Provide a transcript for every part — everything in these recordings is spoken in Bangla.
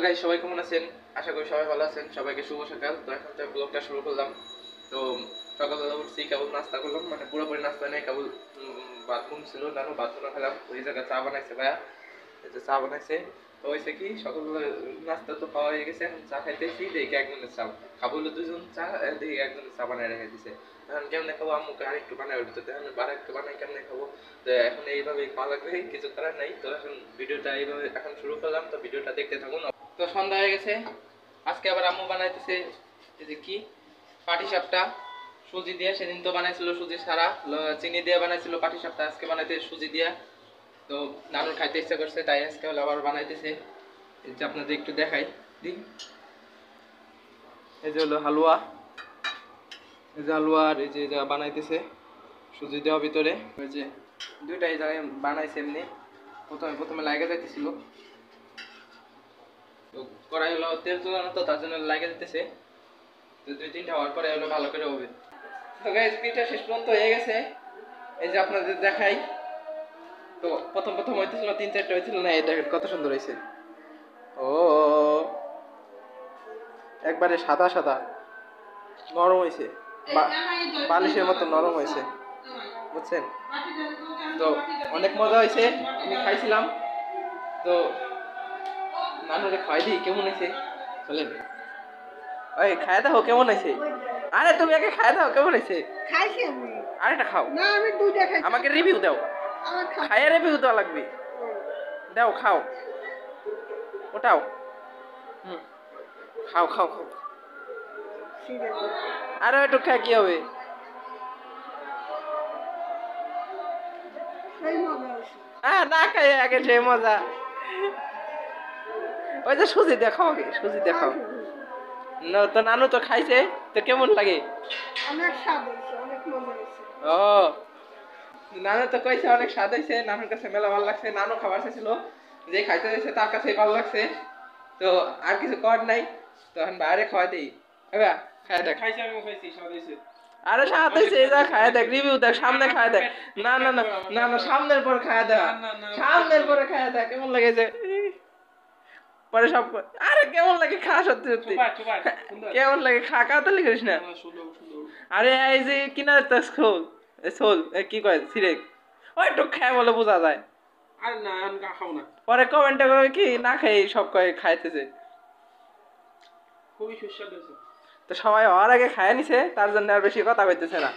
গাইস সবাই কেমন আছেন? আশা করি সবাই ভালো আছেন। সবাইকে শুভ সকাল। তো এখন থেকে ব্লগটা শুরু করলাম। তো সকালবেলা উঠছি, কেবল নাস্তা করলাম, মানে পুরোপুরি নাস্তা নেই, কেবল বাথরুম ছিল, নানু বাথরুমে খেলাম। ওই জায়গায় চা বানাইছে ভাইয়া, এই যে চা বানাইছে। তো হয়েছে কি, সকালবেলা নাস্তা তো খাওয়া হয়ে গেছে, এখন চা খাইতেছি, দেখি একজনের চা খাবো হলো দুজন চা, দেখি একজনের চা বানাই রেখে দিছে। এখন কেমনে খাবো, আম্মুকে আরেকটু বানাই উঠতে, এখন আরেকটু বানাই কেমনে খাবো। তো এখন এইভাবেই খাওয়া লাগবে, কিছু করার নাই। তো এখন ভিডিওটা এইভাবে এখন শুরু করলাম, তো ভিডিওটা দেখতে থাকুন। তো সন্ধ্যা হয়ে গেছে, আজকে আবার আম্মু বানাইতেছে এই যে কি পাটিসাপটা সুজি দিয়ে। সেদিন তো বানাইছিল সুজি ছাড়া, চিনি দিয়ে বানাইছিল পাটিসাপটা, আজকে বানাইতে সুজি দিয়া। তো নানুর খাইতে ইচ্ছা করছে, তাই আজকে হলো আবার বানাইতেছে। এই যে আপনাদের একটু দেখাই দিন, এই যে হলো হালুয়া, এই যে হালুয়া, আর এই যে বানাইতেছে সুজি দেওয়া ভিতরে। ওই যে দুইটাই জায়গায় বানাইছে এমনি, প্রথমে লাগে যাইতেছিল, তো কড়াই হলো তেল চলানো, তো তার জন্য লাগে যেতেছে। তো 2-3টা হওয়ার পরে হলো ভালো করে হবে। তো গাইস পিঠা শেষ পর্যন্ত হয়ে গেছে, এই যে আপনাদের দেখাই। তো প্রথম হইতেছিল 3-4টা হইছিল না, এই দেখেন কত সুন্দর হয়েছে। ও একবারে সাদা সাদা নরম হয়েছে, বালিশের মতো নরম হয়েছে, বুঝছেন? তো অনেক মজা হয়েছে, আমি খাইছিলাম। তো নানুরে খাই দিই কেমন হয়েছে, চলেন ওই খাই দাও কেমন হয়েছে। আরে তুমি আগে খাই দাও কেমন হয়েছে। খাইছি আমি। আরেকটা খাও না আমি দুইটা খাইছি। আমাকে রিভিউ দাও, খাইয়ে রিভিউ দেওয়া লাগবে। দাও খাও, ওটাও খাও খাও খাও। আরে একটু খাই কি হবে। না খাই আগে সেই মজা। ওই যে সুজি দেখাও, আগে সুজি দেখাও। তো নানু তো খাইছে, তো কেমন লাগে? অনেক স্বাদ হয়েছে, অনেক মজা হয়েছে। ও নানু তো কইছে অনেক স্বাদ হয়েছে, নানুর কাছে মেলা ভালো লাগছে। নানু খাবার চাইছিল, যে খাইতে দিয়েছে তার কাছে ভালো লাগছে। তো আর কিছু কর নাই, তো এখন বাইরে খাওয়াই দিই। এবার খাই দেখ। খাইছি, আমি খাইছি, স্বাদ হয়েছে। আরে স্বাদ হয়েছে, যা খাই দেখ, রিভিউ দেখ, সামনে খাই দেখ। না না না না না, সামনের পর খাই দেখ, সামনের পরে খাই দেখ কেমন লাগেছে। পরে সব আরে কেমন লাগে খা, সত্যি সত্যি কেমন লাগে খা, কাতালি করিস না। আরে এই যে কিনা সোল কি কয় সিরেক, ওই একটু খায় বলে বোঝা যায়। আর না আমি খাও না, পরে কমেন্টে করে কি না খাই সব কয় খাইতেছে। খুবই সুস্বাদু হয়েছে। তো সবাই ওর আগে খায় নিছে, তার জন্য আর বেশি কথা কইতেছে না।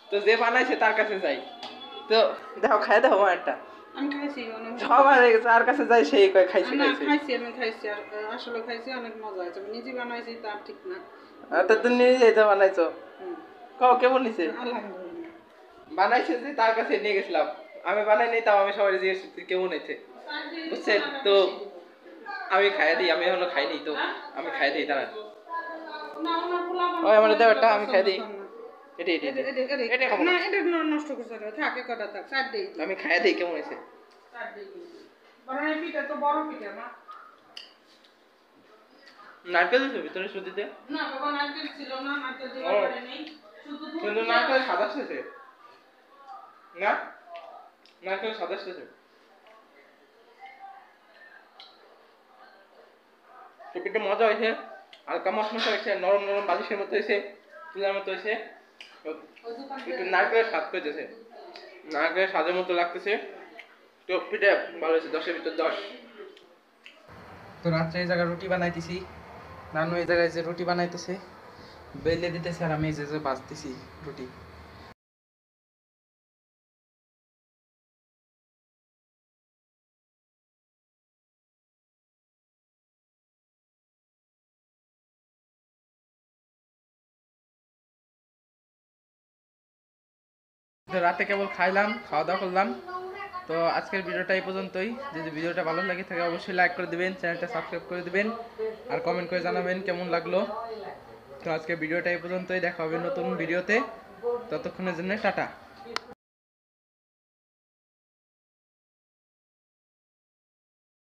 তো যে বানাইছে তার কাছে যাই, তো দেখো খাই দেখো একটা। আমি খাইছি অনেক। সবার যার কাছে যাই সেই কয় খাইছি না খাইছি। খাইছি, আমি খাইছি, আসলে খাইছি, অনেক মজা হয়েছে। আমি নিজে বানাইছি তার ঠিক না। তো তুমি নিজেই তো বানাইছো, কও কেমন নিছে? আলহামদুলিল্লাহ। বানাইছে যে তার কাছে নিয়ে গেছিলাম, আমি বানাই নাই, তাও আমি সবাই জিজ্ঞেস করছি কেমন হয়েছে, বুঝছেন? তো আমি খাইয়ে দিই, আমি এখনো খাইনি, তো আমি খাইয়ে দিই তারা। ওই আমার দেও একটা, আমি খাইয়ে দিই। নষ্ট করছে, থাকে কটা থাক, চার দিই। আমি খাইয়ে দিই কেমন হয়েছে। পিঠা তো বড় পিঠা না, নারকেল দিছো ভিতরে সুজিতে? না বাবা নারকেল ছিল না, নারকেল দেওয়ার পরে নেই, শুধু দুধ। কিন্তু নারকেল সাদা শেষে না, নারকেল সাদা শেষে। তো পিঠা মজা হয়েছে, হালকা মশমশা হয়েছে, নরম নরম বালিশের মতো হয়েছে, তুলার মতো হয়েছে। একটু নারকেলের স্বাদ পেয়েছে, নারকেলের স্বাদের মতো লাগতেছে। তো পিঠা ভালো হয়েছে, 10-এর ভিতর 10। তো রাত্রে এই জায়গায় রুটি বানাইতেছি, নানু এই জায়গায় যে রুটি বানাইতেছে, বেলে দিতেছে, আর আমি এই যে ভাজতেছি রুটি। রাতে কেবল খাইলাম, খাওয়া দাওয়া করলাম। তো আজকের ভিডিওটা এই পর্যন্তই। যদি ভিডিওটা ভালো লাগে থাকে অবশ্যই লাইক করে দিবেন, চ্যানেলটা সাবস্ক্রাইব করে দিবেন, আর কমেন্ট করে জানাবেন কেমন লাগলো। তো আজকের ভিডিওটা এই পর্যন্তই, দেখা হবে নতুন ভিডিওতে, ততক্ষণের জন্য টাটা।